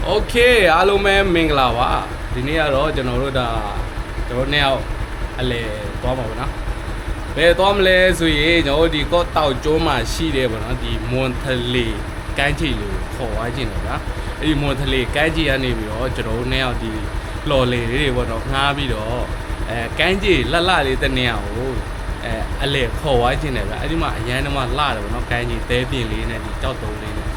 โอเคအားလုံးပဲမင်္ဂလာပါဒီနေ့ကတော့ကျွန်တော်တို့နှစ်ယောက်အလဲသွားမှာပေါ့နော်ဘယ်သွားမလဲဆိုရင်ကျွန်တော်တို့ဒီကော့တောက်ကျိုးမှာရှိတယ်ပေါ့နော်ဒီမွန်ထလေကမ်းခြေလို့ခေါ်သွားခြင်းတယ်ဗျာအဲ့ဒီမွန်ထလေကမ်းခြေကနေပြီးတော့ကျွန်တော်တို့နှစ်ယောက်ဒီလော်လေလေးတွေပေါ့နော်ငှားပြီးတော့ကမ်းခြေလှလေးတစ်နေရာကိုအလဲခေါ်သွားခြင်းတယ်ဗျာအဲ့ဒီမှာအရန်တမလှတယ်ပေါ့နော်ကမ်းခြေတဲပြင်လေးနဲ့ဒီကြောက်တုံးလေးနဲ့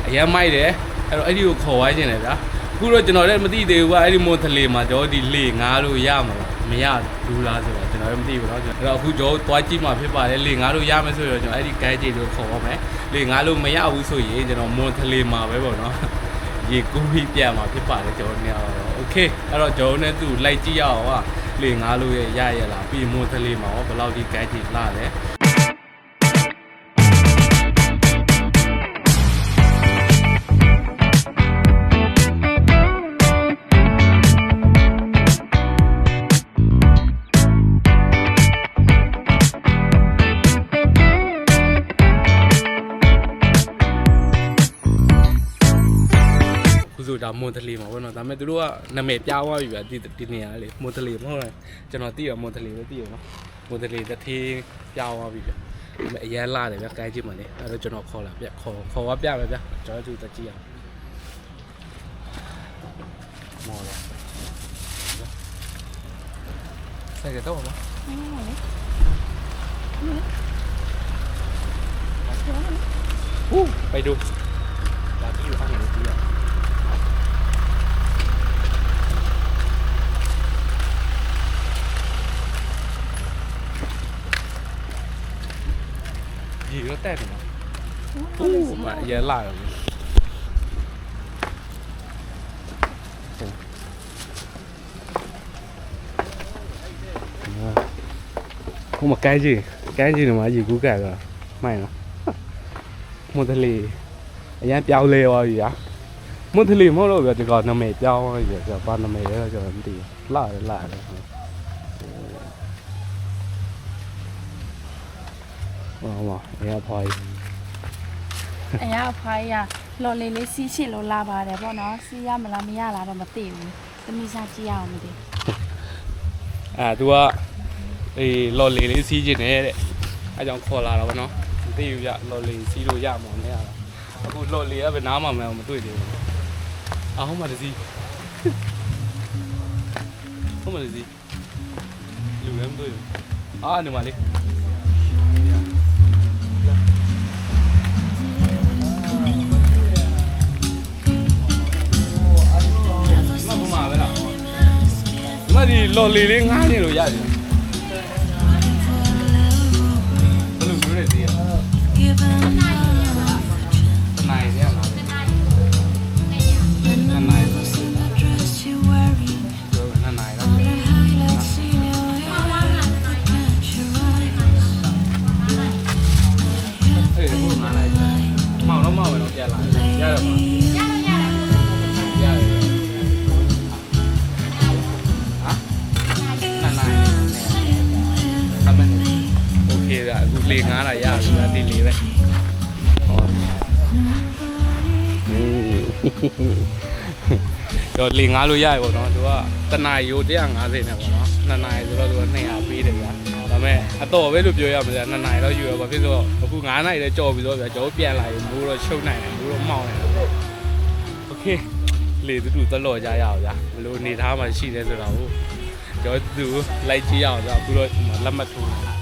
အရန်မိုက်တယ်အဲ့တော့အဲ့ဒီကိုခေါ်သွားခြင်းတယ်ဗျာအခုတော့ကျွန်တော်လည်းမသိသေးဘူးကွာအဲ့ဒီမွန်ထလေမှာကျွန်တော်ဒီလေငားလို့ရမှာလားမရဘူးလားဆိုတော့ကျွန်တော်လည်းမသိဘူးเนาะအဲ့တော့အခုကျွန်တော်သွားကြည့်မှဖြစ်ပါတယ်လေငားလို့ရမယ်ဆိုတော့ကျွန်တော်အဲ့ဒီကိုင်းကြီးကိုခေါ်ပါမယ်လေငားလို့မရဘူးဆိုရင်ကျွန်တော်မွန်ထလေမှာပဲပေါ့เนาะရေကူးပြီးပြန်မှာဖြစ်ပါတယ်ကျွန်တော်နေရာတော့โอเคအဲ့တော့ကျွန်တော်နဲ့သူလိုက်ကြည့်ရအောင်ဟာလေငားလို့ရလားပြီးမွန်ထလေမှာရောဘယ်လောက်ဒီကိုင်းကြီးလာလဲဒါမွန်ထလီမှာပေါ့နော်ဒါပေမဲ့သူတို့ကနာမည်ပြားသွားပြီဗျာဒီနေရာလေမွန်ထလီမဟုတ်လားကျွန်တော်သိရမွန်ထလီပဲသိရနော်မွန်ထလီတစ်သေးပြားသွားပြီဗျာဒါပေမဲ့အရန်လာတယ်ဗျာကိုင်းကြည့်မှလေအဲ့တော့ကျွန်တော်ခေါ်လာဗျခေါ်သွားပြမယ်ဗျာကျွန်တော်သူတက်ကြည့်အောင်မော်လာဆက်ကတော့ပါဟုတ်ไปดูဒါကြည့်ရအောင်လို့ကြည့်ရဒီတော့တက်တယ်နော်။အိုးမရလာတယ်။ဟိုမကိုင်းကြီးနေမှာရေကူးကတ်တော့မှိုင်နော်။မွန်ထလီအရင်ပြောင်းလဲသွားပြီဗျာ။မွန်ထလီမဟုတ်တော့ဗျာဒီကောင်နာမည်ပြောင်းသွားပြီဗျာ။ဘာနာမည်လဲကျွန်တော်မသိဘူး။လာတယ်။ဟုတ်ပါအရာဖိုင်ရလော်လေးစီးချစ်လို့လာပါတယ်ပေါ့နော်စီးရမလားမရလားတော့မသိဘူးသမီးစားကြည့်ရအောင်မသိသူကလော်လေးစီးချင်တယ်တဲ့အဲကြောင့်ခေါ်လာတာပေါ့နော်မသိဘူးဗျလော်လေးစီးလို့ရမှာမရလားအခုလော်လေးကပဲနားမှာမတွေ့သေးဘူးဟုတ်မှာတစီလူလည်းမတွေ့ဘူးနေမှာလေးဒီလော်လီလေးငားနေလို့ရတယ်ဘယ်လိုမျိုးလဲတည်းရနိုင်ရလားနိုင်မောင်တော့ပြန်လာရတယ်မှာအခုလေငားတာရပြီလားဒီလေပဲတော့လေငားလို့ရပြီပေါ့နော်သူကတနာရီကို150နဲ့ပေါ့နော်2နာရီဆိုတော့သူက200ပေးတယ်ဗျာဒါပေမဲ့အတော်ပဲလို့ပြောရမှာဗျာ2နာရီတော့ယူရပါဖြစ်ဆိုတော့အခု9နာရီလည်းကြော်ပြီဆိုတော့ဗျာကျွန်တော်ပြန်လာရင်မိုးတော့ချုပ်နိုင်တယ်မိုးတော့မှောင်နေတယ်โอเคလေတူတလော်ကြရအောင်ဗျာဘလို့နေသားမှရှိတယ်ဆိုတော့ကျွန်တော်သူလိုက်ကြည့်ရအောင်ဗျာအခုတော့လက်မှတ်ထိုး